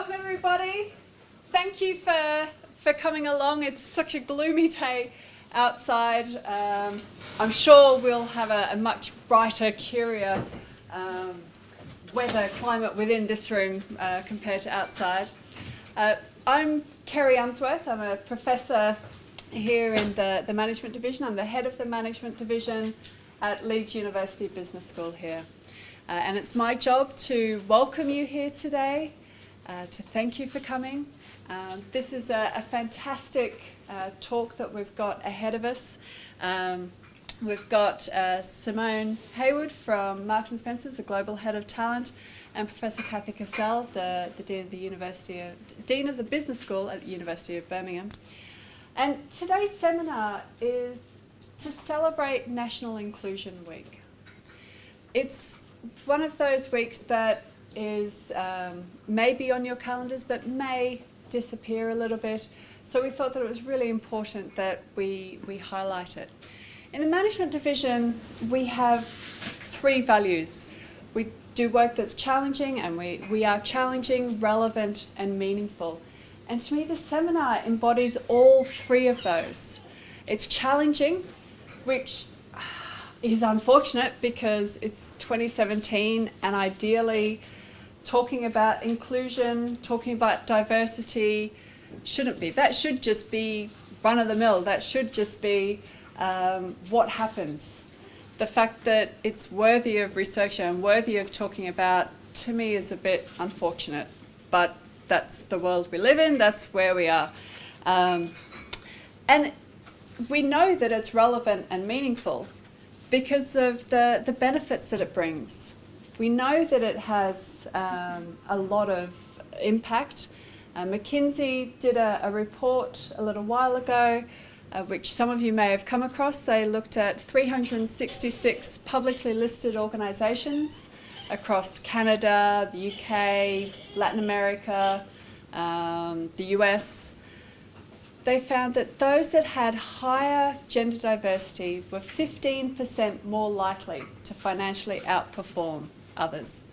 Welcome everybody. Thank you for coming along. It's such a gloomy day outside. I'm sure we'll have a much brighter, cheerier weather climate within this room compared to outside. I'm Kerry Unsworth. I'm a professor here in the Management Division. I'm the head of the Management Division at Leeds University Business School here. And it's my job to welcome you here today, to thank you for coming. This is a fantastic talk that we've got ahead of us. We've got Simone Hayward from Marks and Spencer's, the Global Head of Talent, and Professor Cathy Cassell, the Dean of the Business School at the University of Birmingham. And today's seminar is to celebrate National Inclusion Week. It's one of those weeks that is maybe on your calendars but may disappear a little bit, so we thought that it was really important that we highlight it. In the Management Division we have three values. We do work that's challenging, and we are challenging, relevant and meaningful. And to me the seminar embodies all three of those. It's challenging, which is unfortunate because it's 2017 and ideally talking about inclusion, talking about diversity shouldn't be. That should just be run-of-the-mill. That should just be what happens. The fact that it's worthy of research and worthy of talking about, to me, is a bit unfortunate. But that's the world we live in, that's where we are. And we know that it's relevant and meaningful because of the benefits that it brings. We know that it has a lot of impact. McKinsey did a report a little while ago, which some of you may have come across. They looked at 366 publicly listed organisations across Canada, the UK, Latin America, the US. They found that those that had higher gender diversity were 15% more likely to financially outperform others.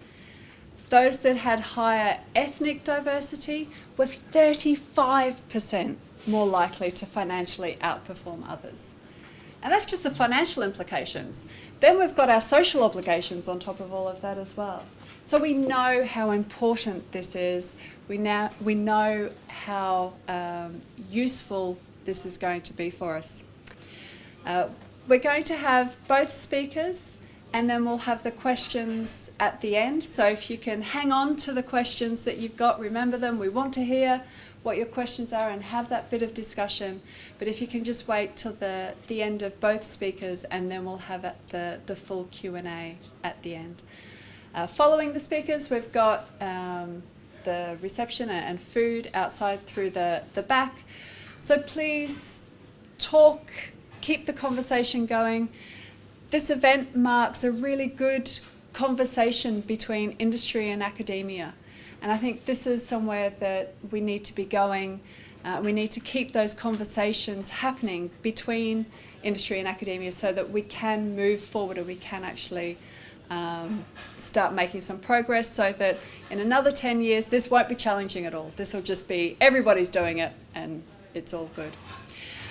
Those that had higher ethnic diversity were 35% more likely to financially outperform others. And that's just the financial implications. Then we've got our social obligations on top of all of that as well. So we know how important this is. We know how useful this is going to be for us. We're going to have both speakers, and then we'll have the questions at the end. So if you can hang on to the questions that you've got, remember them. We want to hear what your questions are and have that bit of discussion. But if you can just wait till the end of both speakers, and then we'll have the full Q&A at the end. Following the speakers, we've got the reception and food outside through the back. So please talk, keep the conversation going. This event marks a really good conversation between industry and academia. And I think this is somewhere that we need to be going. We need to keep those conversations happening between industry and academia so that we can move forward and we can actually start making some progress, so that in another 10 years this won't be challenging at all. This will just be everybody's doing it and it's all good.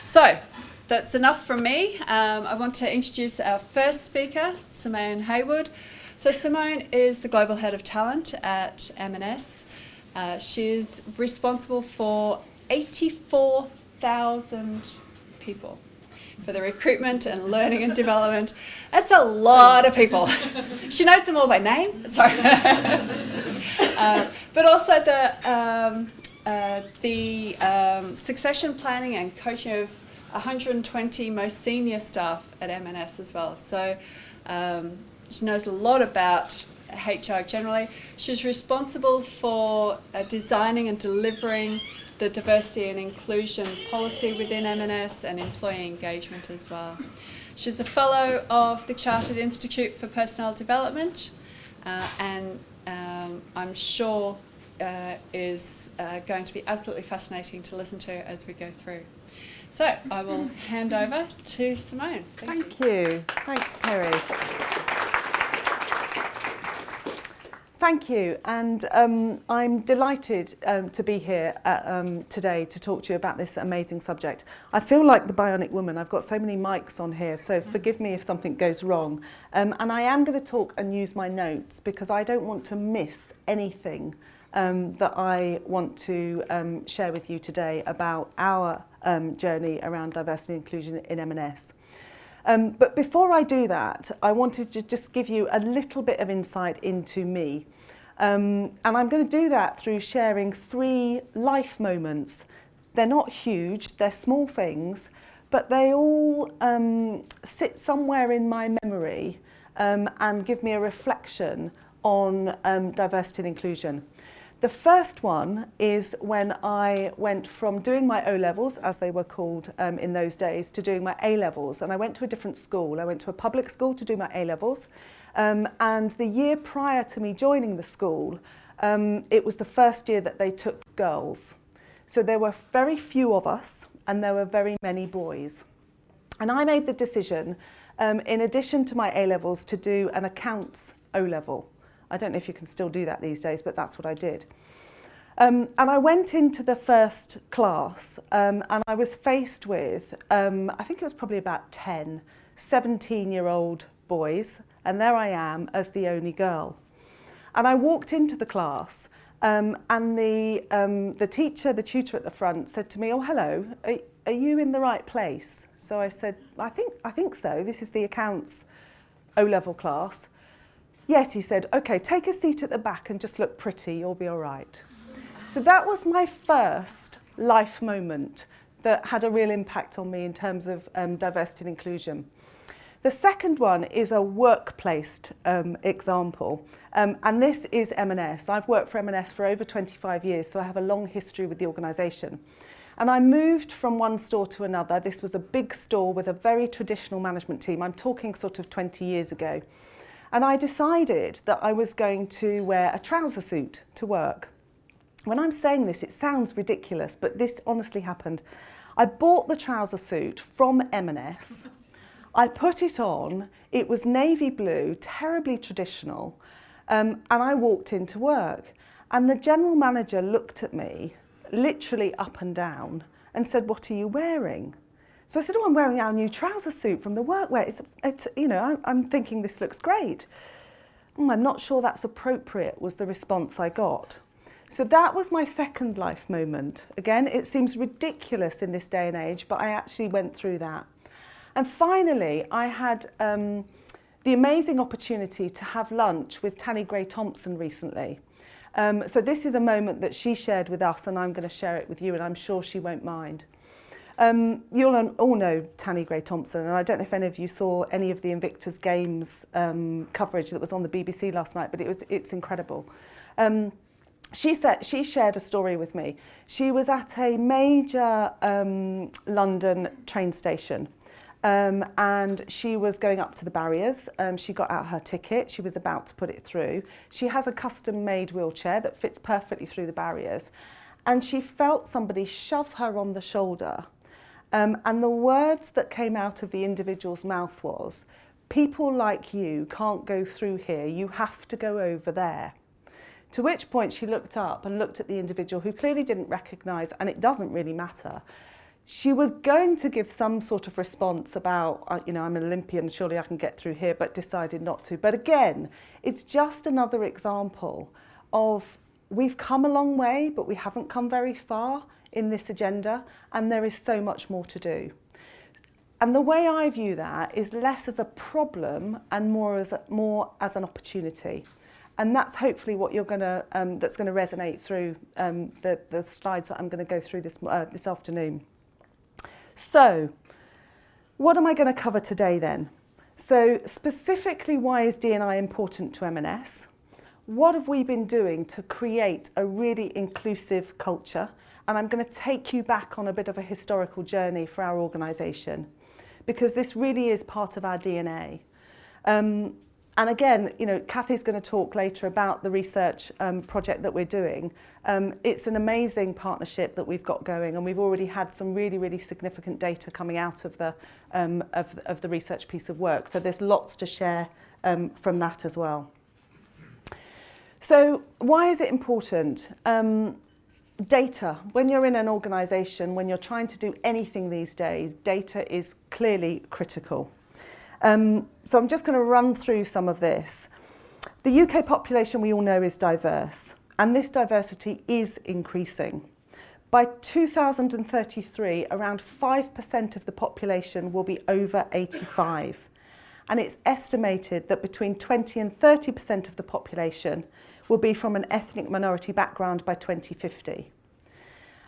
So that's enough from me. I want to introduce our first speaker, Simone Hayward. So Simone is the Global Head of Talent at M&S. She's responsible for 84,000 people for the recruitment and learning and development. That's a lot of people. She knows them all by name, sorry. But also the succession planning and coaching of 120 most senior staff at M&S as well. So she knows a lot about HR generally. She's responsible for designing and delivering the diversity and inclusion policy within M&S and employee engagement as well. She's a fellow of the Chartered Institute for Personnel Development, and I'm sure is going to be absolutely fascinating to listen to as we go through. So I will hand over to Simone. Thank you. Thanks, Kerry. Thank you, and I'm delighted to be here today to talk to you about this amazing subject. I feel like the Bionic Woman. I've got so many mics on here, so forgive me if something goes wrong. And I am going to talk and use my notes because I don't want to miss anything that I want to share with you today about our journey around diversity and inclusion in M&S. But before I do that, I wanted to just give you a little bit of insight into me. And I'm going to do that through sharing 3 life moments. They're not huge, they're small things, but they all sit somewhere in my memory and give me a reflection on diversity and inclusion. The first one is when I went from doing my O-levels, as they were called in those days, to doing my A-levels. And I went to a different school. I went to a public school to do my A-levels. And the year prior to me joining the school, it was the first year that they took girls. So there were very few of us and there were very many boys. And I made the decision, in addition to my A-levels, to do an accounts O-level. I don't know if you can still do that these days, but that's what I did. And I went into the first class and I was faced with, I think it was probably about 10, 17-year-old boys, and there I am as the only girl. And I walked into the class and the teacher, the tutor at the front said to me, "Oh, hello, are you in the right place?" So I said, I think so, this is the accounts O-level class. "Yes," he said, "okay, take a seat at the back and just look pretty, you'll be all right." So that was my first life moment that had a real impact on me in terms of diversity and inclusion. The second one is a workplace example, and this is M&S. I've worked for M&S for over 25 years, so I have a long history with the organisation. And I moved from one store to another. This was a big store with a very traditional management team. I'm talking sort of 20 years ago. And I decided that I was going to wear a trouser suit to work. When I'm saying this, it sounds ridiculous, but this honestly happened. I bought the trouser suit from M&S. I put it on. It was navy blue, terribly traditional, and I walked into work. And the general manager looked at me, literally up and down, and said, "What are you wearing?" So I said, "Oh, I'm wearing our new trouser suit from the workwear. It's you know, I'm thinking this looks great." "I'm not sure that's appropriate," was the response I got. So that was my second life moment. Again, it seems ridiculous in this day and age, but I actually went through that. And finally, I had the amazing opportunity to have lunch with Tanni Grey-Thompson recently. So this is a moment that she shared with us, and I'm going to share it with you, and I'm sure she won't mind. You'll all know Tanni Grey-Thompson, and I don't know if any of you saw any of the Invictus Games coverage that was on the BBC last night, but it's incredible. She shared a story with me. She was at a major London train station, and she was going up to the barriers. She got out her ticket. She was about to put it through. She has a custom-made wheelchair that fits perfectly through the barriers, and she felt somebody shove her on the shoulder. And the words that came out of the individual's mouth was, "People like you can't go through here, you have to go over there." To which point she looked up and looked at the individual, who clearly didn't recognise, and it doesn't really matter. She was going to give some sort of response about, you know, "I'm an Olympian, surely I can get through here," but decided not to. But again, it's just another example of we've come a long way, but we haven't come very far in this agenda, and there is so much more to do. And the way I view that is less as a problem and more as an opportunity. And that's hopefully what you're going to that's going to resonate through the slides that I'm going to go through this afternoon. So, what am I going to cover today then? So, specifically, why is D&I important to M&S? What have we been doing to create a really inclusive culture? And I'm going to take you back on a bit of a historical journey for our organisation, because this really is part of our DNA. And again, you know, Kathy's going to talk later about the research project that we're doing. It's an amazing partnership that we've got going, and we've already had some really, really significant data coming out of the research piece of work. So there's lots to share from that as well. So why is it important? Data. When you're in an organisation, when you're trying to do anything these days, data is clearly critical. So I'm just going to run through some of this. The UK population, we all know, is diverse, and this diversity is increasing. By 2033, around 5% of the population will be over 85. And it's estimated that between 20 and 30% of the population will be from an ethnic minority background by 2050.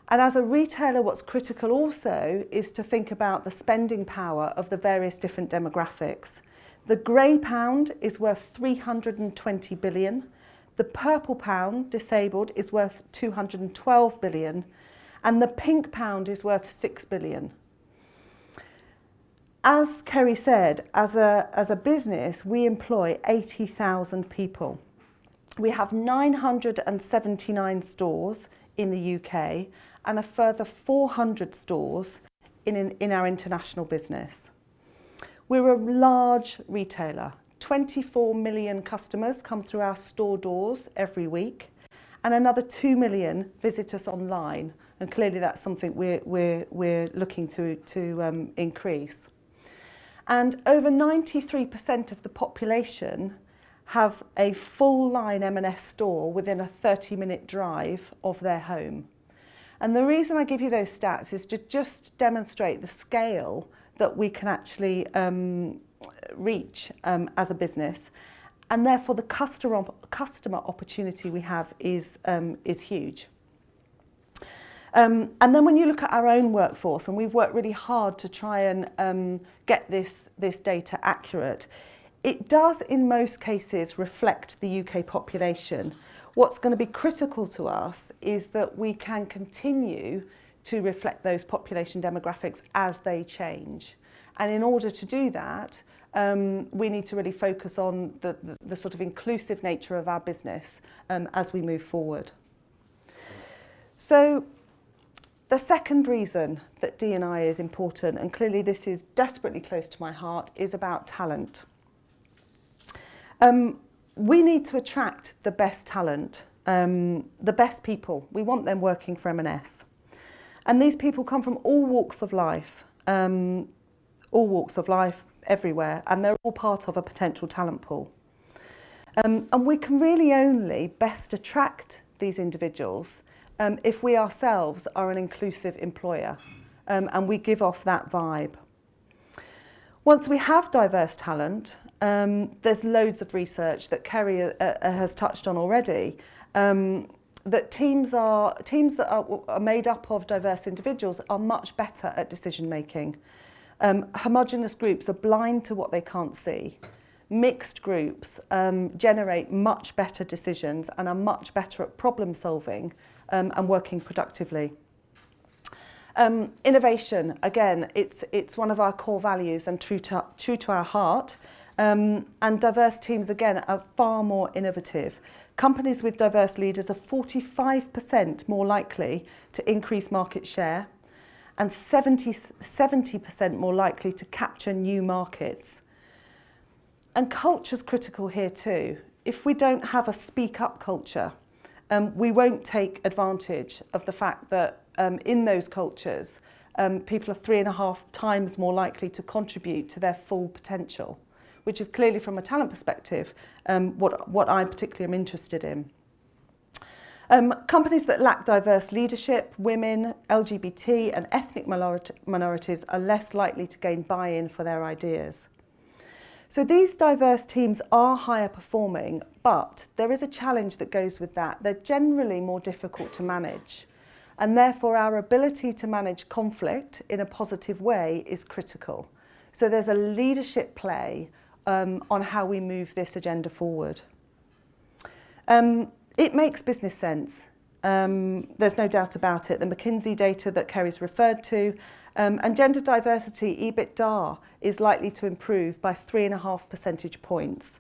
And as a retailer, what's critical also is to think about the spending power of the various different demographics. The grey pound is worth 320 billion. The purple pound, disabled, is worth 212 billion. And the pink pound is worth 6 billion. As Kerry said, as a business, we employ 80,000 people. We have 979 stores in the UK and a further 400 stores in our international business. We're a large retailer. 24 million customers come through our store doors every week, and another 2 million visit us online. And clearly that's something we're looking to increase. And over 93% of the population have a full line M&S store within a 30-minute drive of their home. And the reason I give you those stats is to just demonstrate the scale that we can actually reach as a business, and therefore the customer opportunity we have is huge. And then when you look at our own workforce, and we've worked really hard to try and get this data accurate, it does in most cases reflect the UK population. What's going to be critical to us is that we can continue to reflect those population demographics as they change. And in order to do that, we need to really focus on the sort of inclusive nature of our business as we move forward. So the second reason that D&I is important, and clearly this is desperately close to my heart, is about talent. We need to attract the best talent, the best people. We want them working for M&S. And these people come from all walks of life everywhere, and they're all part of a potential talent pool. And we can really only best attract these individuals if we ourselves are an inclusive employer, and we give off that vibe. Once we have diverse talent, there's loads of research that Kerry has touched on already, that teams that are made up of diverse individuals are much better at decision making. Homogenous groups are blind to what they can't see. Mixed groups generate much better decisions and are much better at problem solving and working productively. Innovation, again, it's one of our core values and true to our heart. And diverse teams, again, are far more innovative. Companies with diverse leaders are 45% more likely to increase market share and 70% more likely to capture new markets. And culture's critical here too. If we don't have a speak up culture, we won't take advantage of the fact that in those cultures, people are 3.5 times more likely to contribute to their full potential, which is clearly from a talent perspective what I particularly am interested in. Companies that lack diverse leadership, women, LGBT and ethnic minorities are less likely to gain buy-in for their ideas. So these diverse teams are higher performing, but there is a challenge that goes with that. They're generally more difficult to manage, and therefore our ability to manage conflict in a positive way is critical. So there's a leadership play on how we move this agenda forward. It makes business sense. There's no doubt about it. The McKinsey data that Kerry's referred to, and gender diversity, EBITDA, is likely to improve by 3.5 percentage points.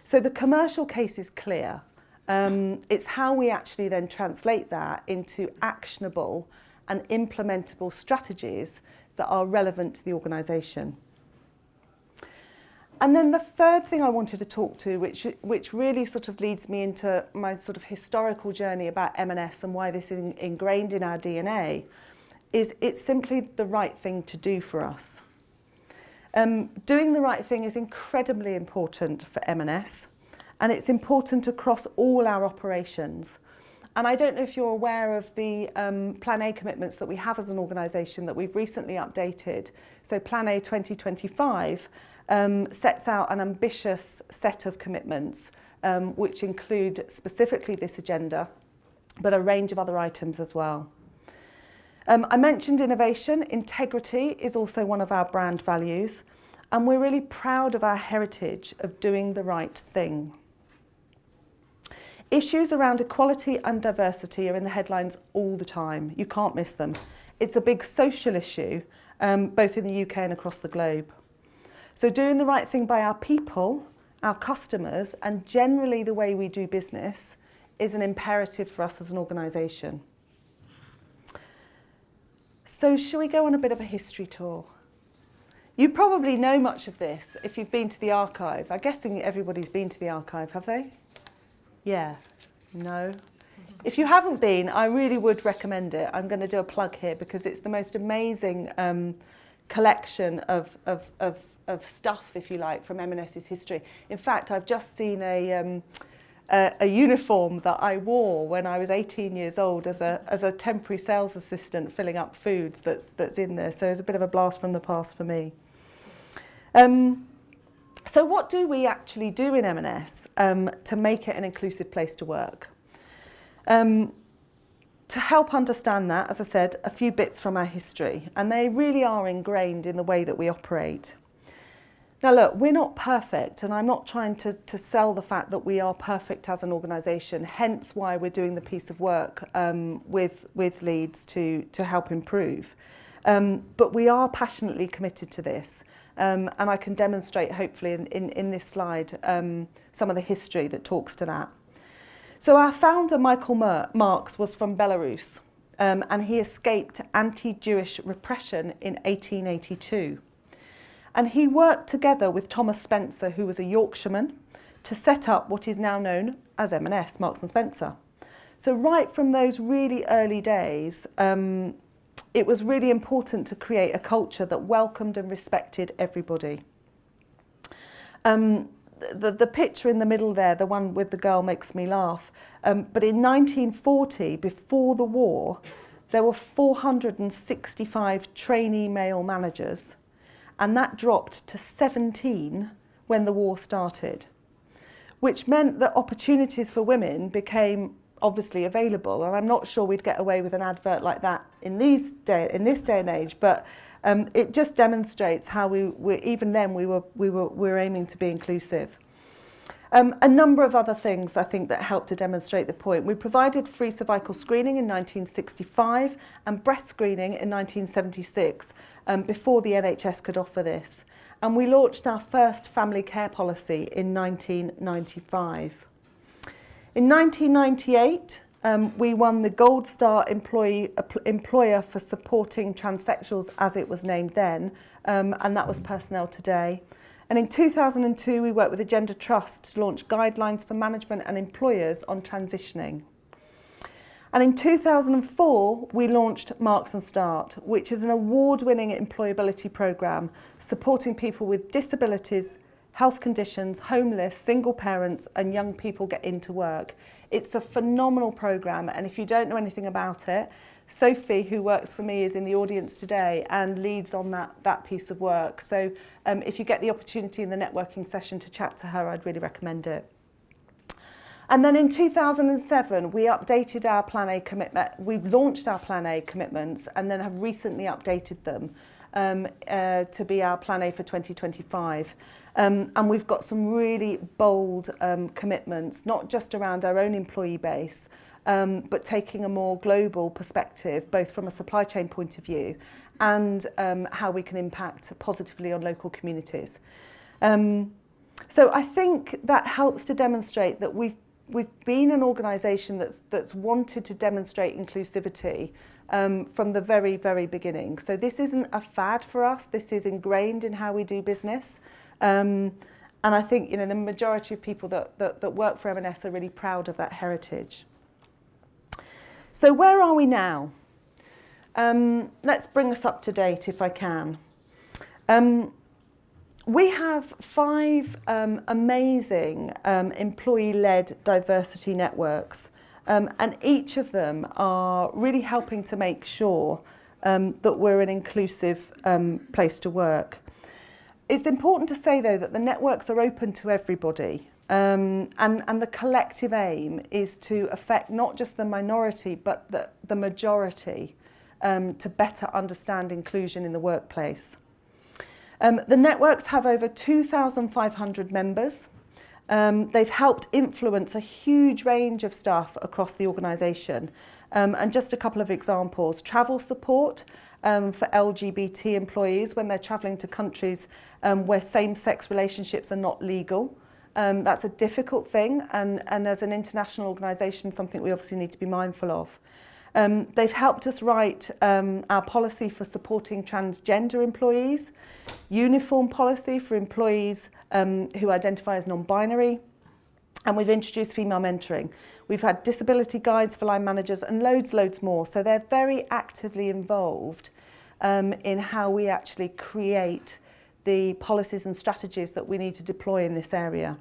So the commercial case is clear. It's how we actually then translate that into actionable and implementable strategies that are relevant to the organisation. And then the third thing I wanted to talk to, which really sort of leads me into my sort of historical journey about M&S and why this is ingrained in our DNA, is it's simply the right thing to do for us. Doing the right thing is incredibly important for M&S, and it's important across all our operations. And I don't know if you're aware of the Plan A commitments that we have as an organisation that we've recently updated. So Plan A 2025 sets out an ambitious set of commitments which include specifically this agenda, but a range of other items as well. I mentioned innovation. Integrity is also one of our brand values, and we're really proud of our heritage of doing the right thing. Issues around equality and diversity are in the headlines all the time. You can't miss them. It's a big social issue, both in the UK and across the globe. So doing the right thing by our people, our customers, and generally the way we do business is an imperative for us as an organisation. So shall we go on a bit of a history tour? You probably know much of this if you've been to the archive. I'm guessing everybody's been to the archive, have they? Yeah, no. If you haven't been, I really would recommend it. I'm going to do a plug here because it's the most amazing collection of stuff, if you like, from M&S's history. In fact, I've just seen a uniform that I wore when I was 18 years old as a temporary sales assistant filling up foods that's in there. So it's a bit of a blast from the past for me. So what do we actually do in M&S to make it an inclusive place to work? To help understand that, as I said, a few bits from our history, and they really are ingrained in the way that we operate. Now look, we're not perfect, and I'm not trying to sell the fact that we are perfect as an organisation, hence why we're doing the piece of work with Leeds to help improve. But we are passionately committed to this. And I can demonstrate, hopefully, in this slide, some of the history that talks to that. So our founder, Michael Marks, was from Belarus, and he escaped anti-Jewish repression in 1882. And he worked together with Thomas Spencer, who was a Yorkshireman, to set up what is now known as M&S, Marks and Spencer. So right from those really early days, it was really important to create a culture that welcomed and respected everybody. The picture in the middle there, the one with the girl, makes me laugh. But in 1940, before the war, there were 465 trainee male managers, and that dropped to 17 when the war started, which meant that opportunities for women became obviously available, and I'm not sure we'd get away with an advert like that in this day and age, but it just demonstrates how we even then we were aiming to be inclusive. A number of other things I think that helped to demonstrate the point. We provided free cervical screening in 1965 and breast screening in 1976, before the NHS could offer this. And we launched our first family care policy in 1995. In 1998, we won the Gold Star Employer for Supporting Transsexuals, as it was named then, and that was Personnel Today. And in 2002, we worked with the Gender Trust to launch guidelines for management and employers on transitioning. And in 2004, we launched Marks and Start, which is an award-winning employability programme supporting people with disabilities, health conditions, homeless, single parents, and young people get into work. It's a phenomenal programme, and if you don't know anything about it, Sophie, who works for me, is in the audience today and leads on that piece of work. So if you get the opportunity in the networking session to chat to her, I'd really recommend it. And then in 2007, we updated our Plan A commitment. We launched our Plan A commitments and then have recently updated them to be our Plan A for 2025. And we've got some really bold commitments, not just around our own employee base, but taking a more global perspective, both from a supply chain point of view and how we can impact positively on local communities. So I think that helps to demonstrate that we've been an organisation that's wanted to demonstrate inclusivity from the very, very beginning. So this isn't a fad for us. This is ingrained in how we do business. And I think, you know, the majority of people that work for M&S are really proud of that heritage. So where are we now? Let's bring us up to date if I can. We have 5 amazing employee-led diversity networks, and each of them are really helping to make sure that we're an inclusive place to work. It's important to say, though, that the networks are open to everybody, and the collective aim is to affect not just the minority, but the majority, to better understand inclusion in the workplace. The networks have over 2,500 members. They've helped influence a huge range of staff across the organisation. And just a couple of examples: travel support for LGBT employees when they're travelling to countries where same-sex relationships are not legal. That's a difficult thing, and as an international organisation, something we obviously need to be mindful of. They've helped us write our policy for supporting transgender employees, uniform policy for employees who identify as non-binary, and we've introduced female mentoring. We've had disability guides for line managers and loads more. So they're very actively involved in how we actually create the policies and strategies that we need to deploy in this area.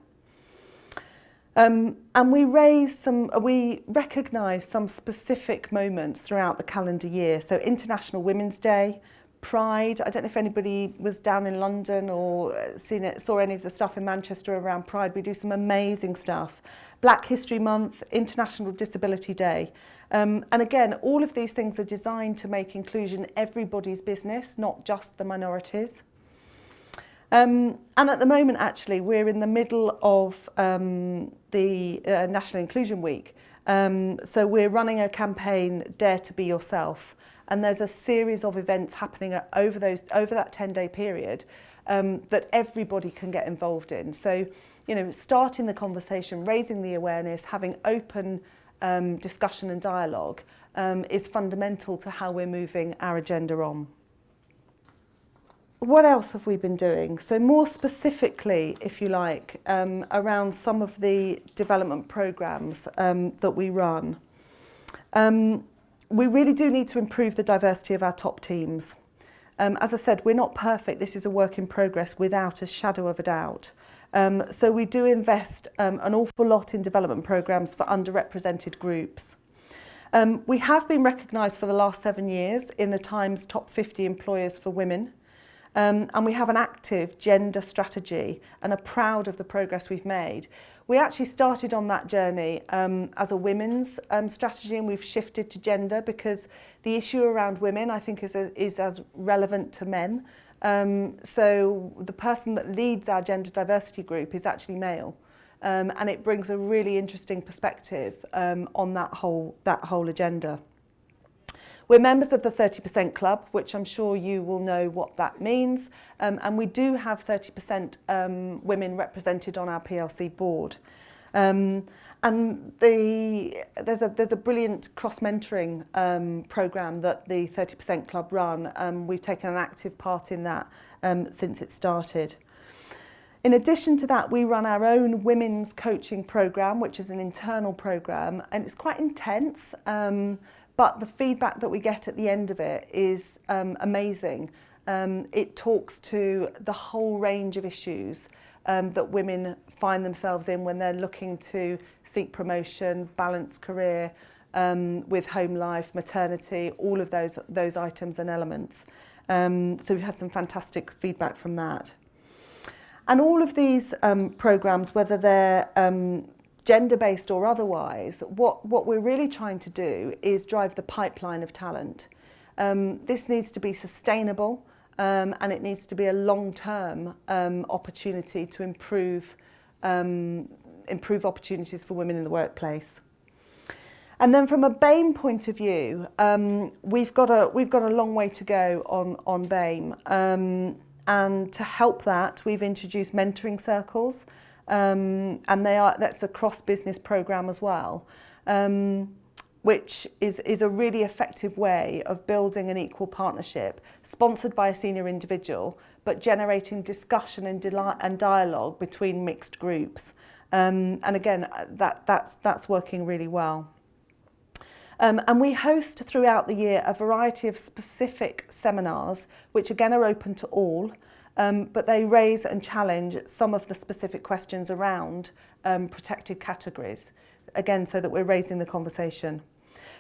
And we recognise some specific moments throughout the calendar year. So International Women's Day, Pride. I don't know if anybody was down in London or saw any of the stuff in Manchester around Pride. We do some amazing stuff. Black History Month, International Disability Day. And again, all of these things are designed to make inclusion everybody's business, not just the minorities. And at the moment, actually, we're in the middle of the National Inclusion Week. So we're running a campaign, Dare to Be Yourself. And there's a series of events happening over that 10-day period that everybody can get involved in. So, you know, starting the conversation, raising the awareness, having open discussion and dialogue is fundamental to how we're moving our agenda on. What else have we been doing? So more specifically, if you like, around some of the development programmes that we run. We really do need to improve the diversity of our top teams. As I said, we're not perfect. This is a work in progress without a shadow of a doubt. So we do invest an awful lot in development programmes for underrepresented groups. We have been recognised for the last 7 years in the Times Top 50 Employers for Women. And we have an active gender strategy and are proud of the progress we've made. We actually started on that journey as a women's strategy, and we've shifted to gender because the issue around women, I think, is as relevant to men. So the person that leads our gender diversity group is actually male, and it brings a really interesting perspective on that whole agenda. We're members of the 30% Club, which I'm sure you will know what that means, and we do have 30% women represented on our PLC board. And there's a brilliant cross-mentoring programme that the 30% Club run. We've taken an active part in that since it started. In addition to that, we run our own women's coaching programme, which is an internal programme, and it's quite intense. But the feedback that we get at the end of it is amazing. It talks to the whole range of issues that women find themselves in when they're looking to seek promotion, balance career with home life, maternity, all of those items and elements. So we've had some fantastic feedback from that. And all of these programmes, whether they're gender-based or otherwise, what we're really trying to do is drive the pipeline of talent. This needs to be sustainable, and it needs to be a long-term opportunity to improve opportunities for women in the workplace. And then from a BAME point of view, we've got a long way to go on BAME, and to help that, we've introduced mentoring circles. And that's a cross-business programme as well. which is a really effective way of building an equal partnership, sponsored by a senior individual, but generating discussion and dialogue between mixed groups. And again, that's working really well. And we host throughout the year a variety of specific seminars, which again are open to all, but they raise and challenge some of the specific questions around protected categories, again, so that we're raising the conversation.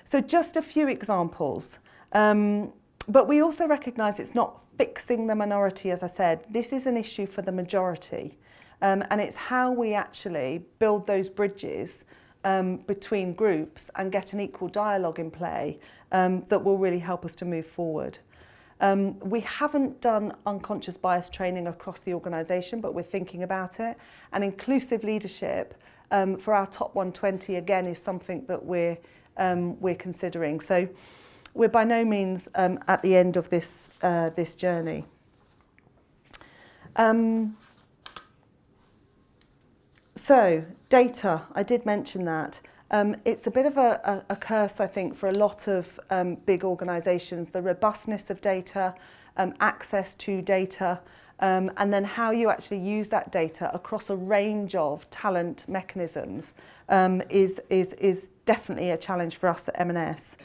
So just a few examples. But we also recognise it's not fixing the minority, as I said. This is an issue for the majority. And it's how we actually build those bridges between groups and get an equal dialogue in play that will really help us to move forward. We haven't done unconscious bias training across the organisation, but we're thinking about it. And inclusive leadership for our top 120, again, is something that we're considering. So we're by no means at the end of this journey. So data, I did mention that. It's a bit of a curse, I think, for a lot of big organisations, the robustness of data, access to data, and then how you actually use that data across a range of talent mechanisms is definitely a challenge for us at M&S.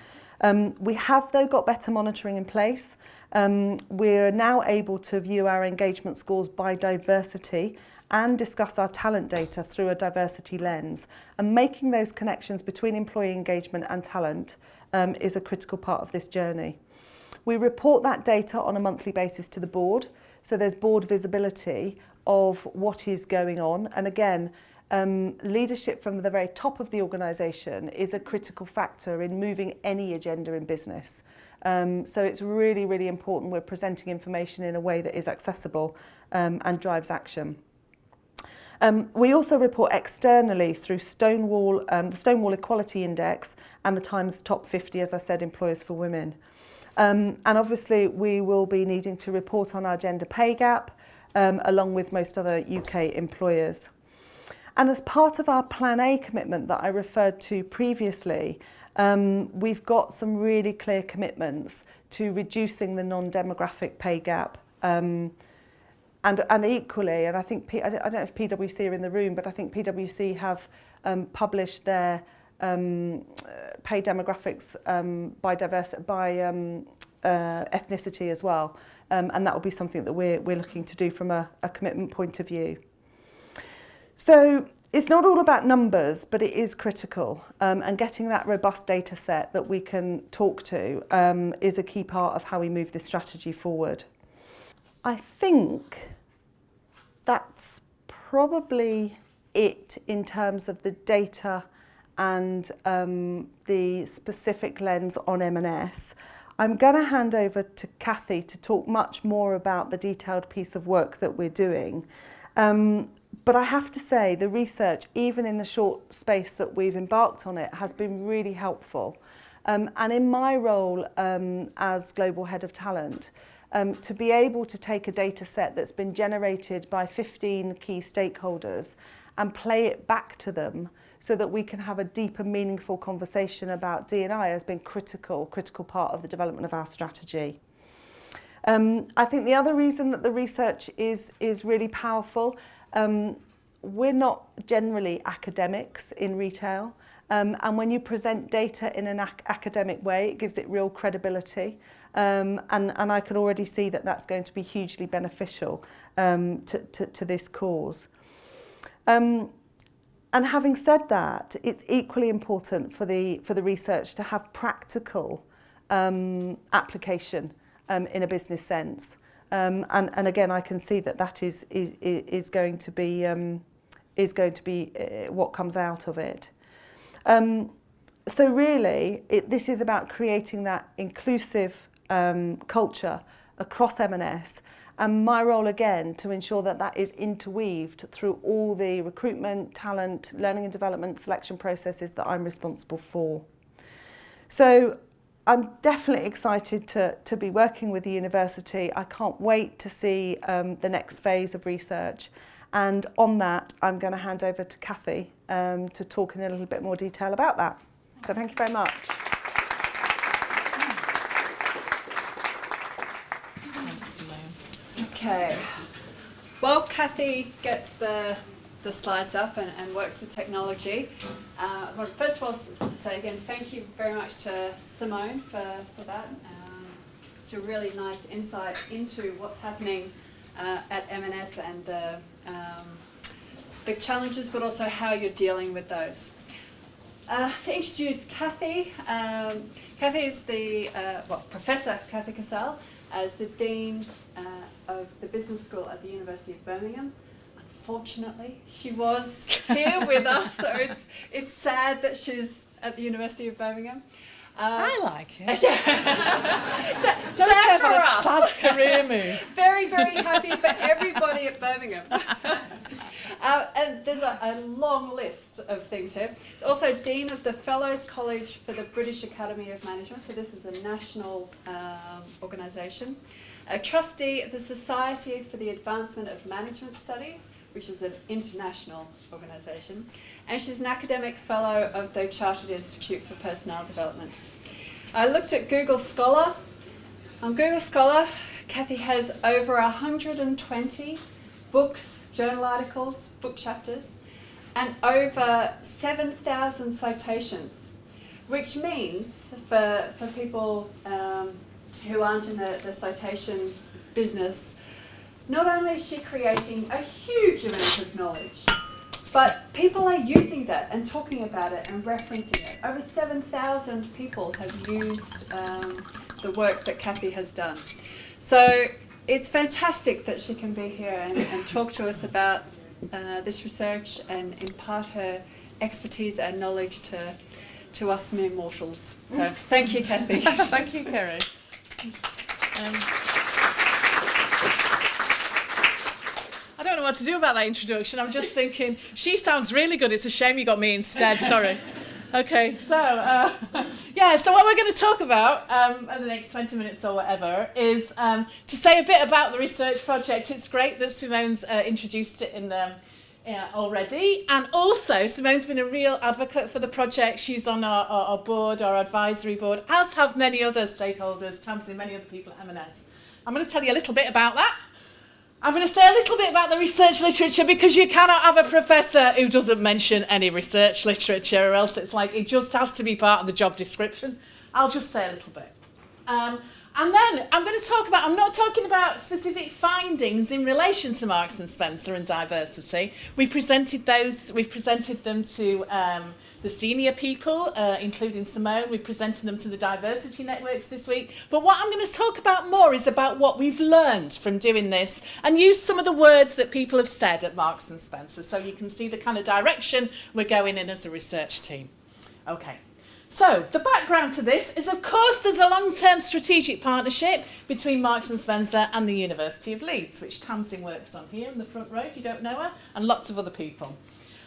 We have, though, got better monitoring in place. We're now able to view our engagement scores by diversity and discuss our talent data through a diversity lens. And making those connections between employee engagement and talent is a critical part of this journey. We report that data on a monthly basis to the board, so there's board visibility of what is going on. And again, leadership from the very top of the organisation is a critical factor in moving any agenda in business. So it's really, really important we're presenting information in a way that is accessible and drives action. We also report externally through Stonewall, the Stonewall Equality Index and the Times Top 50, as I said, Employers for Women. And obviously we will be needing to report on our gender pay gap along with most other UK employers. And as part of our Plan A commitment that I referred to previously, we've got some really clear commitments to reducing the non-demographic pay gap. And equally, and I think, I don't know if PwC are in the room, but I think PwC have published their pay demographics by ethnicity as well. And that will be something that we're looking to do from a commitment point of view. So it's not all about numbers, but it is critical. And getting that robust data set that we can talk to is a key part of how we move this strategy forward. I think that's probably it in terms of the data and the specific lens on M&S. I'm going to hand over to Kathy to talk much more about the detailed piece of work that we're doing. But I have to say the research, even in the short space that we've embarked on it, has been really helpful. And in my role as Global Head of Talent, to be able to take a data set that's been generated by 15 key stakeholders and play it back to them so that we can have a deeper, meaningful conversation about D&I has been critical part of the development of our strategy. I think the other reason that the research is really powerful, we're not generally academics in retail, and when you present data in an academic way, it gives it real credibility. And I can already see that that's going to be hugely beneficial to this cause. And having said that, it's equally important for the research to have practical application in a business sense. And again, I can see that is going to be what comes out of it. So really, this is about creating that inclusive culture across M&S, and my role again to ensure that that is interweaved through all the recruitment, talent, learning and development, selection processes that I'm responsible for. So I'm definitely excited to be working with the university. I can't wait to see the next phase of research, and on that I'm going to hand over to Kathy to talk in a little bit more detail about that. So thank you very much. Thanks, Simone. Okay. While Kathy gets the slides up and works the technology, I want to first of all say again thank you very much to Simone for that. It's a really nice insight into what's happening at M&S and the challenges, but also how you're dealing with those. To introduce Kathy, Kathy is the, Professor Kathy Casale, as the Dean of the Business School at the University of Birmingham. Unfortunately, she was here with us, so it's sad that she's at the University of Birmingham. I like it. So, Don't say I've had a sad career move. Very, very happy for everybody at Birmingham. And there's a long list of things here. Also, Dean of the Fellows College for the British Academy of Management, so this is a national organisation. A trustee of the Society for the Advancement of Management Studies, which is an international organisation. And she's an academic fellow of the Chartered Institute for Personnel Development. I looked at Google Scholar. On Google Scholar, Kathy has over 120 books, journal articles, book chapters, and over 7,000 citations, which means for people who aren't in the citation business, not only is she creating a huge amount of knowledge, but people are using that and talking about it and referencing it. Over 7,000 people have used the work that Kathy has done. So it's fantastic that she can be here and talk to us about this research and impart her expertise and knowledge to us mere mortals. So thank you, Kathy. Thank you, Kerry. I don't know what to do about that introduction. I'm just thinking, she sounds really good. It's a shame you got me instead. Sorry. Okay, so so what we're going to talk about in the next 20 minutes or whatever is to say a bit about the research project. It's great that Simone's introduced it in already, and also Simone's been a real advocate for the project. She's on our board, our advisory board, as have many other stakeholders, Tamsin, many other people at M&S. I'm going to tell you a little bit about that. I'm going to say a little bit about the research literature, because you cannot have a professor who doesn't mention any research literature, or else it's like it just has to be part of the job description. I'll just say a little bit. And then I'm going to talk about, I'm not talking about specific findings in relation to Marks & Spencer and diversity. We've presented them to the senior people, including Simone. We've presented them to the diversity networks this week. But what I'm going to talk about more is about what we've learned from doing this, and use some of the words that people have said at Marks & Spencer, so you can see the kind of direction we're going in as a research team. Okay. So, the background to this is, of course, there's a long-term strategic partnership between Marks & Spencer and the University of Leeds, which Tamsin works on here in the front row, if you don't know her, and lots of other people.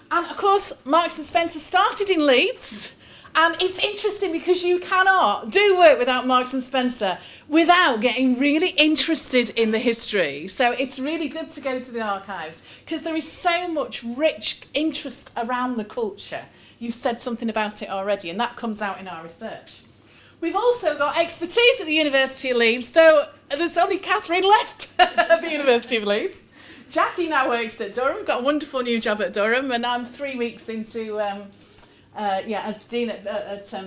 And, of course, Marks & Spencer started in Leeds, and it's interesting because you cannot do work without Marks & Spencer without getting really interested in the history. So it's really good to go to the archives, because there is so much rich interest around the culture. You've said something about it already, and that comes out in our research. We've also got expertise at the University of Leeds, though there's only Catherine left at the University of Leeds. Jackie now works at Durham, got a wonderful new job at Durham, and I'm 3 weeks into, as Dean at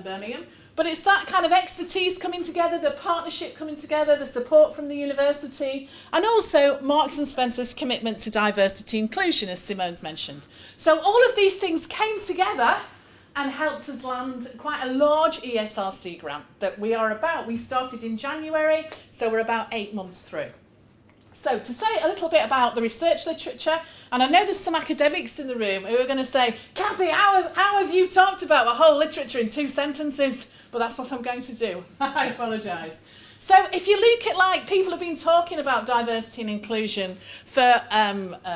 Birmingham. But it's that kind of expertise coming together, the partnership coming together, the support from the university, and also Marks & Spencer's commitment to diversity inclusion, as Simone's mentioned. So all of these things came together and helped us land quite a large ESRC grant that we started in January, so we're about 8 months through. So to say a little bit about the research literature, and I know there's some academics in the room who are going to say, Kathy, how have you talked about the whole literature in 2 sentences? But that's what I'm going to do. I apologise. So if you look at, people have been talking about diversity and inclusion for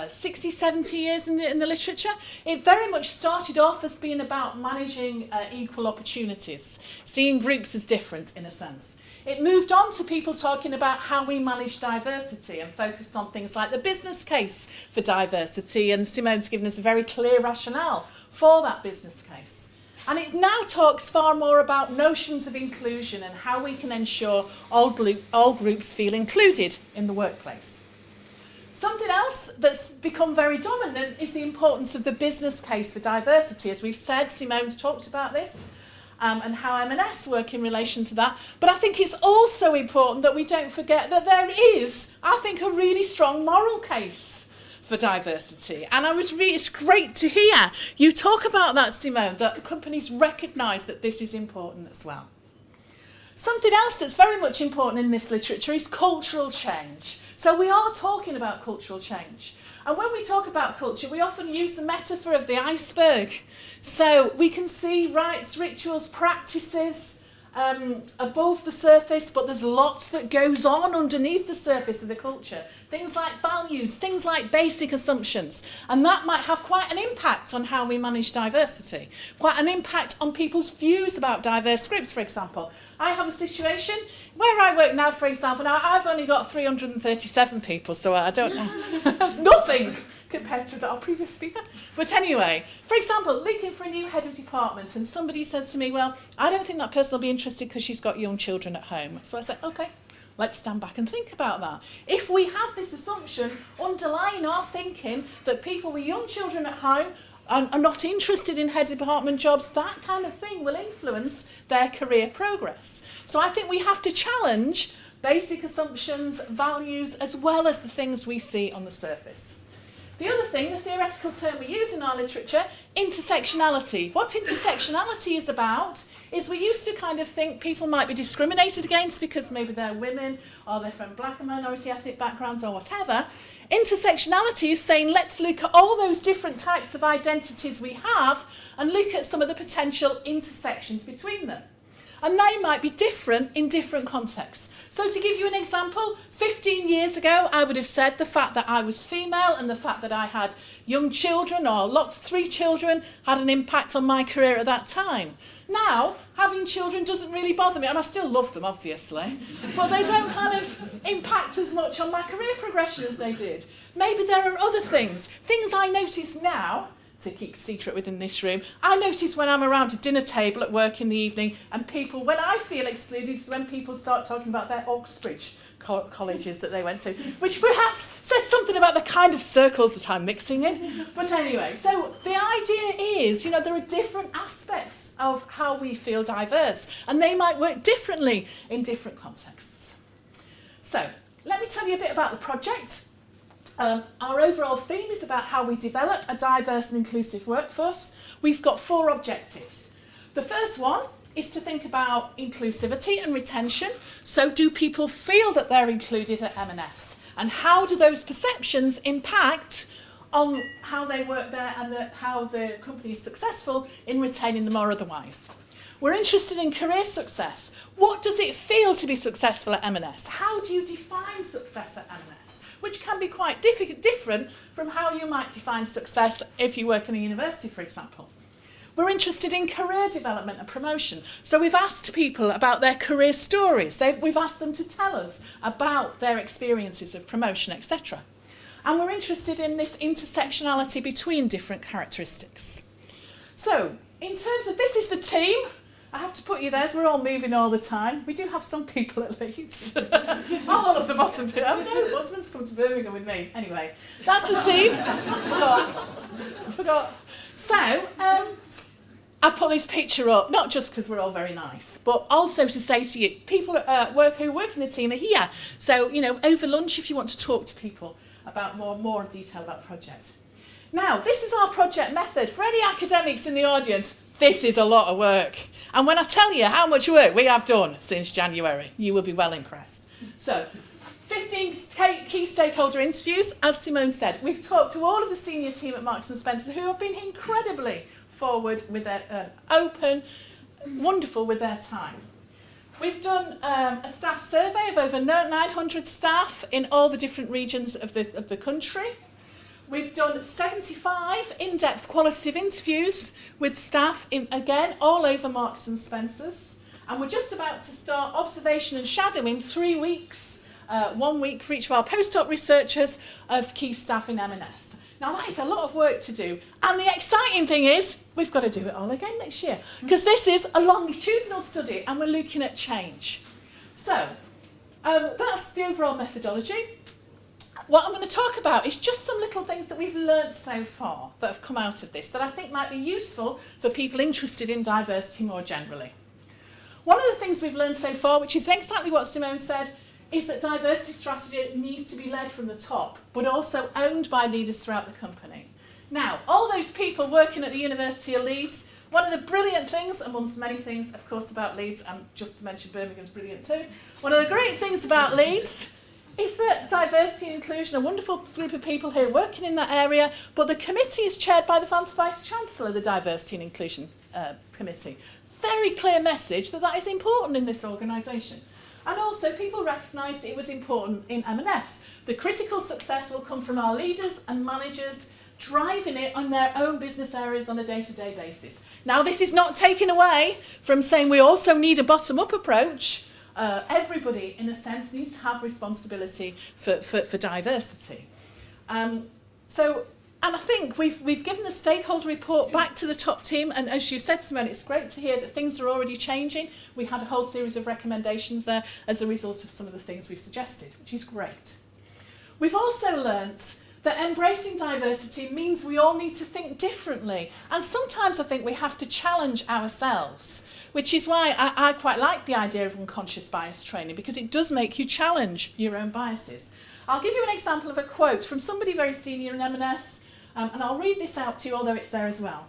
60, 70 years in the literature. It very much started off as being about managing equal opportunities, seeing groups as different in a sense. It moved on to people talking about how we manage diversity and focused on things like the business case for diversity, and Simone's given us a very clear rationale for that business case. And it now talks far more about notions of inclusion and how we can ensure all groups feel included in the workplace. Something else that's become very dominant is the importance of the business case for diversity. As we've said, Simone's talked about this and how M&S work in relation to that. But I think it's also important that we don't forget that there is, I think, a really strong moral case for diversity. And it's great to hear you talk about that, Simone, that companies recognise that this is important as well. Something else that's very much important in this literature is cultural change. So we are talking about cultural change. And when we talk about culture, we often use the metaphor of the iceberg. So we can see rites, rituals, practices above the surface, but there's lots that goes on underneath the surface of the culture. Things like values, things like basic assumptions. And that might have quite an impact on how we manage diversity. Quite an impact on people's views about diverse groups, for example. I have a situation where I work now, for example, now I've only got 337 people, so I don't know. That's nothing compared to our previous speaker. But anyway, for example, looking for a new head of department, and somebody says to me, well, I don't think that person will be interested because she's got young children at home. So I said, okay, let's stand back and think about that. If we have this assumption underlying our thinking that people with young children at home are not interested in head department jobs, that kind of thing will influence their career progress. So I think we have to challenge basic assumptions, values, as well as the things we see on the surface. The other thing, the theoretical term we use in our literature, intersectionality. What intersectionality is about is we used to kind of think people might be discriminated against because maybe they're women or they're from black and minority ethnic backgrounds or whatever. Intersectionality is saying let's look at all those different types of identities we have and look at some of the potential intersections between them. And they might be different in different contexts. So to give you an example, 15 years ago, I would have said the fact that I was female and the fact that I had young children or 3 children had an impact on my career at that time. Now, having children doesn't really bother me, and I still love them, obviously, but they don't kind of impact as much on my career progression as they did. Maybe there are other things I notice now, to keep secret within this room. I notice when I'm around a dinner table at work in the evening and people, when I feel excluded, is when people start talking about their Oxbridge colleges that they went to, which perhaps says something about the kind of circles that I'm mixing in. But anyway, so the idea is, there are different aspects of how we feel diverse, and they might work differently in different contexts. So, let me tell you a bit about the project. Our overall theme is about how we develop a diverse and inclusive workforce. We've got 4 objectives. The first one is to think about inclusivity and retention. So do people feel that they're included at M&S? And how do those perceptions impact on how they work there and how the company is successful in retaining them or otherwise? We're interested in career success. What does it feel to be successful at M&S? How do you define success at M&S? Which can be quite different from how you might define success if you work in a university, for example. We're interested in career development and promotion. So we've asked people about their career stories. We've asked them to tell us about their experiences of promotion, etc. And we're interested in this intersectionality between different characteristics. So, in terms of, this is the team. I have to put you there, as we're all moving all the time. We do have some people at Leeds. I'm all at the bottom here. Oh no, the husband's come to Birmingham with me. Anyway, that's the team. I forgot. So, I put this picture up, not just because we're all very nice, but also to say to you, people who work in the team are here. So, over lunch, if you want to talk to people about more detail about the project. Now, this is our project method. For any academics in the audience, this is a lot of work. And when I tell you how much work we have done since January, you will be well impressed. So, 15 key stakeholder interviews, as Simone said. We've talked to all of the senior team at Marks & Spencer who have been incredibly forward with their open, wonderful with their time. We've done a staff survey of over 900 staff in all the different regions of the country. We've done 75 in-depth qualitative interviews with staff, again, all over Marks & Spencer's. And we're just about to start observation and shadowing 3 weeks, 1 week for each of our postdoc researchers of key staff in M&S. Now that is a lot of work to do, and the exciting thing is we've got to do it all again next year, because this is a longitudinal study and we're looking at change. So that's the overall methodology. What I'm going to talk about is just some little things that we've learnt so far that have come out of this that I think might be useful for people interested in diversity more generally. One of the things we've learned so far, which is exactly what Simone said, is that diversity strategy needs to be led from the top, but also owned by leaders throughout the company. Now, all those people working at the University of Leeds, one of the brilliant things, amongst many things, of course, about Leeds, and just to mention Birmingham's brilliant too, one of the great things about Leeds is that diversity and inclusion, a wonderful group of people here working in that area, but the committee is chaired by the Vice-Chancellor of the Diversity and Inclusion Committee. Very clear message that is important in this organisation. And also people recognised it was important in M&S. The critical success will come from our leaders and managers driving it on their own business areas on a day-to-day basis. Now this is not taken away from saying we also need a bottom-up approach. Everybody, in a sense, needs to have responsibility for diversity. And I think we've given the stakeholder report back to the top team, and as you said, Simone, it's great to hear that things are already changing. We had a whole series of recommendations there as a result of some of the things we've suggested, which is great. We've also learnt that embracing diversity means we all need to think differently, and sometimes I think we have to challenge ourselves, which is why I quite like the idea of unconscious bias training, because it does make you challenge your own biases. I'll give you an example of a quote from somebody very senior in M&S, and I'll read this out to you, although it's there as well.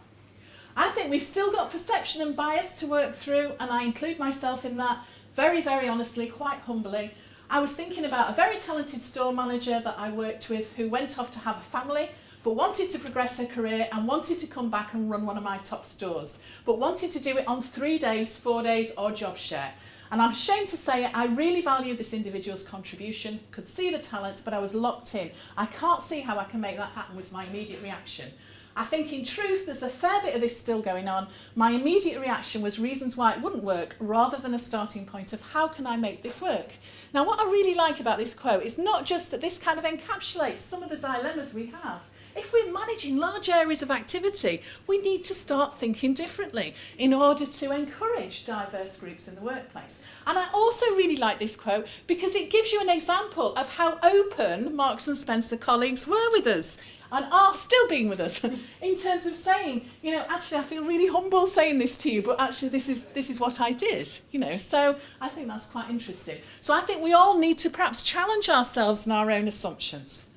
I think we've still got perception and bias to work through, and I include myself in that very, very honestly, quite humbly. I was thinking about a very talented store manager that I worked with who went off to have a family, but wanted to progress her career and wanted to come back and run one of my top stores, but wanted to do it on 3 days, 4 days, or job share. And I'm ashamed to say it, I really value this individual's contribution, could see the talent, but I was locked in. I can't see how I can make that happen, was my immediate reaction. I think in truth there's a fair bit of this still going on. My immediate reaction was reasons why it wouldn't work, rather than a starting point of how can I make this work. Now what I really like about this quote is not just that this kind of encapsulates some of the dilemmas we have. If we're managing large areas of activity, we need to start thinking differently in order to encourage diverse groups in the workplace. And I also really like this quote because it gives you an example of how open Marks and Spencer colleagues were with us and are still being with us in terms of saying, you know, actually I feel really humble saying this to you, but actually this is what I did, you know. So I think that's quite interesting. So I think we all need to perhaps challenge ourselves and our own assumptions.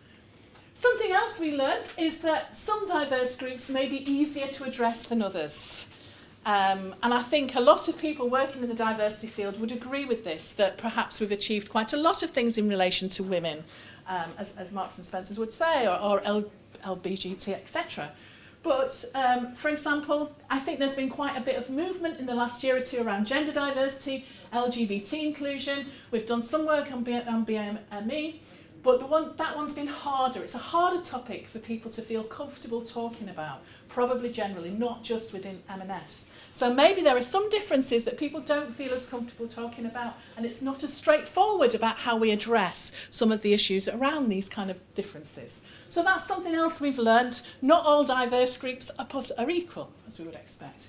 Something else we learnt is that some diverse groups may be easier to address than others. And I think a lot of people working in the diversity field would agree with this, that perhaps we've achieved quite a lot of things in relation to women, as Marks and Spencer would say, or LBGT, etc. But, for example, I think there's been quite a bit of movement in the last year or two around gender diversity, LGBT inclusion. We've done some work on BME. But that one's been harder. It's a harder topic for people to feel comfortable talking about, probably generally, not just within M&S. So maybe there are some differences that people don't feel as comfortable talking about, and it's not as straightforward about how we address some of the issues around these kind of differences. So that's something else we've learnt. Not all diverse groups are equal, as we would expect.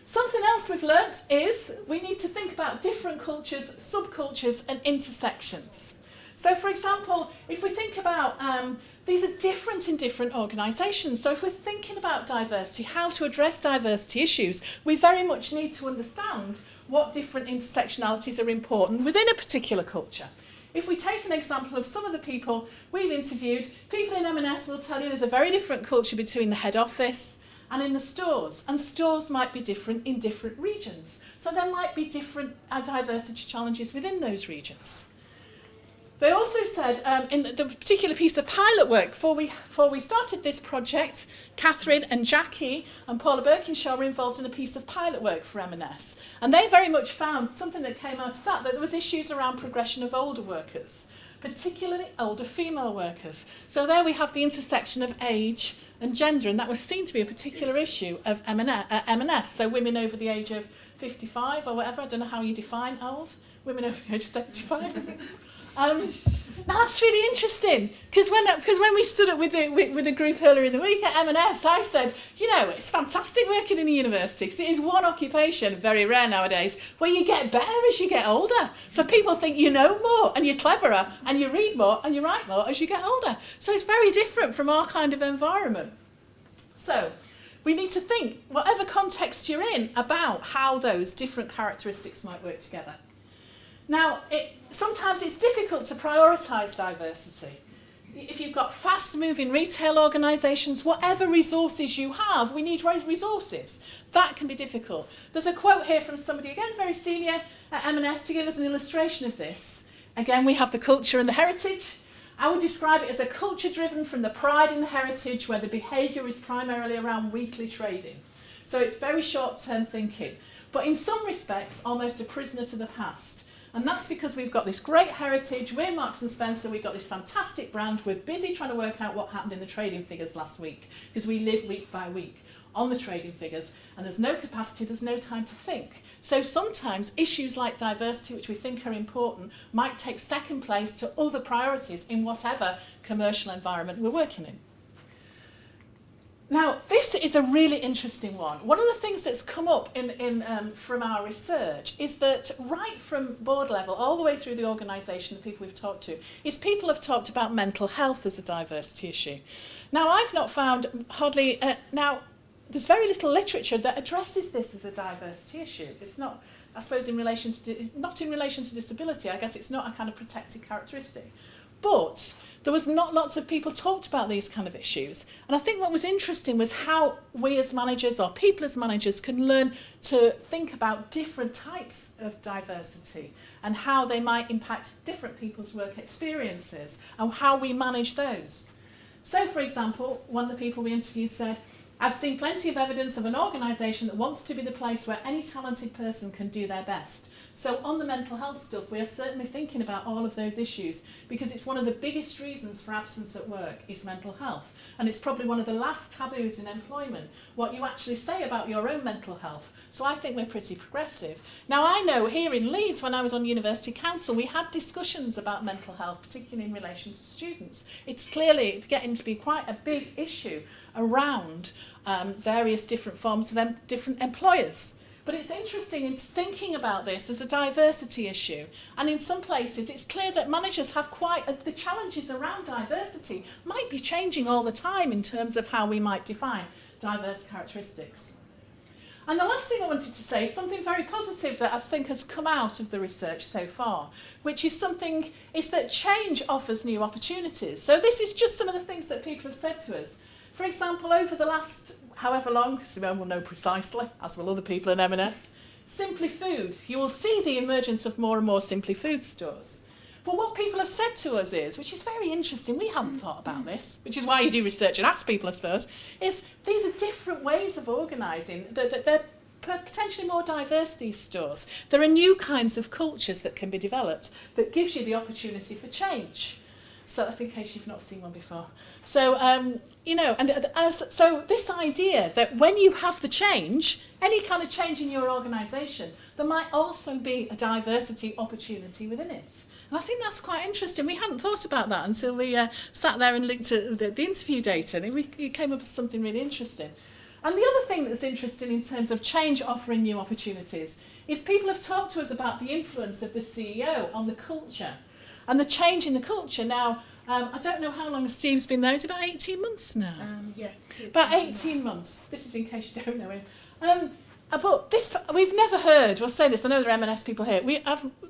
Something else we've learnt is we need to think about different cultures, subcultures, and intersections. So, for example, if we think about, these are different in different organisations. So if we're thinking about diversity, how to address diversity issues, we very much need to understand what different intersectionalities are important within a particular culture. If we take an example of some of the people we've interviewed, people in M&S will tell you there's a very different culture between the head office and in the stores. And stores might be different in different regions. So there might be different diversity challenges within those regions. They also said in the particular piece of pilot work, before we started this project, Catherine and Jackie and Paula Birkinshaw were involved in a piece of pilot work for M&S. And they very much found something that came out of that there was issues around progression of older workers, particularly older female workers. So there we have the intersection of age and gender, and that was seen to be a particular issue of M&S. So women over the age of 55 or whatever, I don't know how you define old, women over the age of 75. Now that's really interesting because when we stood up with the group earlier in the week at M&S, I said, you know, it's fantastic working in a university because it is one occupation, very rare nowadays, where you get better as you get older. So people think you know more and you're cleverer and you read more and you write more as you get older. So it's very different from our kind of environment. So we need to think, whatever context you're in, about how those different characteristics might work together. Now, sometimes it's difficult to prioritise diversity. If you've got fast-moving retail organisations, whatever resources you have, we need resources. That can be difficult. There's a quote here from somebody, again, very senior at M&S, to give us an illustration of this. Again, we have the culture and the heritage. I would describe it as a culture driven from the pride in the heritage, where the behaviour is primarily around weekly trading. So it's very short-term thinking, but in some respects, almost a prisoner to the past. And that's because we've got this great heritage, we're Marks and Spencer, we've got this fantastic brand, we're busy trying to work out what happened in the trading figures last week, because we live week by week on the trading figures, and there's no capacity, there's no time to think. So sometimes issues like diversity, which we think are important, might take second place to other priorities in whatever commercial environment we're working in. Now, this is a really interesting one. One of the things that's come up from our research is that right from board level all the way through the organisation, the people we've talked to, is people have talked about mental health as a diversity issue. Now, I've not found hardly... now, there's very little literature that addresses this as a diversity issue. It's not, I suppose, not in relation to disability. I guess it's not a kind of protected characteristic. But there was not lots of people talked about these kind of issues. And I think what was interesting was how we as managers, or people as managers, can learn to think about different types of diversity and how they might impact different people's work experiences and how we manage those. So, for example, one of the people we interviewed said, I've seen plenty of evidence of an organisation that wants to be the place where any talented person can do their best. So on the mental health stuff, we are certainly thinking about all of those issues because it's one of the biggest reasons for absence at work is mental health. And it's probably one of the last taboos in employment, what you actually say about your own mental health. So I think we're pretty progressive. Now I know here in Leeds, when I was on University Council, we had discussions about mental health, particularly in relation to students. It's clearly getting to be quite a big issue around various different forms of different employers. But it's interesting in thinking about this as a diversity issue. And in some places, it's clear that managers have the challenges around diversity might be changing all the time in terms of how we might define diverse characteristics. And the last thing I wanted to say is something very positive that I think has come out of the research so far, which is that change offers new opportunities. So this is just some of the things that people have said to us. For example, over the last however long, Simone will know precisely, as will other people in M&S, Simply Food. You will see the emergence of more and more Simply Food stores. But what people have said to us is, which is very interesting, we hadn't thought about this, which is why you do research and ask people, I suppose, is these are different ways of organising. They're potentially more diverse, these stores. There are new kinds of cultures that can be developed that gives you the opportunity for change. So that's in case you've not seen one before. So, so this idea that when you have the change, any kind of change in your organisation, there might also be a diversity opportunity within it. And I think that's quite interesting. We hadn't thought about that until we sat there and looked at the interview data, and it came up as something really interesting. And the other thing that's interesting in terms of change offering new opportunities is people have talked to us about the influence of the CEO on the culture. And the change in the culture now, I don't know how long Steve's been there. It's about 18 months now. Yeah. About 18 months. This is in case you don't know him. But this, we've never heard, we'll say this, I know there are M&S people here,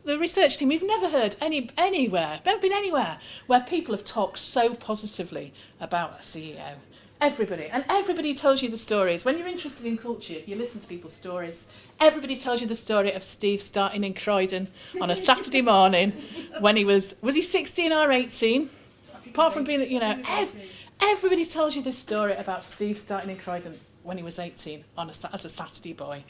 the research team, we've never heard anywhere, never been anywhere, where people have talked so positively about a CEO. Everybody tells you the stories. When you're interested in culture, you listen to people's stories. Everybody tells you the story of Steve starting in Croydon on a Saturday morning when he was he 16 or 18? Apart from being, everybody tells you this story about Steve starting in Croydon when he was 18 as a Saturday boy.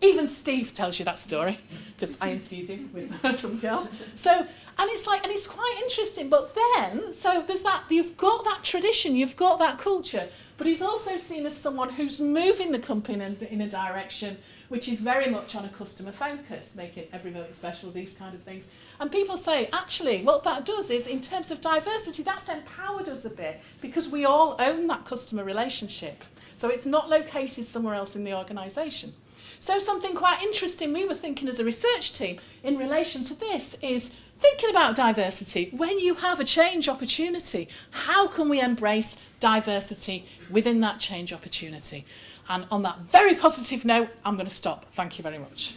Even Steve tells you that story because I interviewed him with somebody else. So, and it's quite interesting. But then, so there's that, you've got that tradition, you've got that culture, but he's also seen as someone who's moving the company in a direction which is very much on a customer focus, making every vote special, these kind of things. And people say, actually, what that does is, in terms of diversity, that's empowered us a bit because we all own that customer relationship. So it's not located somewhere else in the organisation. So something quite interesting we were thinking as a research team in relation to this is thinking about diversity. When you have a change opportunity, how can we embrace diversity within that change opportunity? And on that very positive note, I'm going to stop. Thank you very much.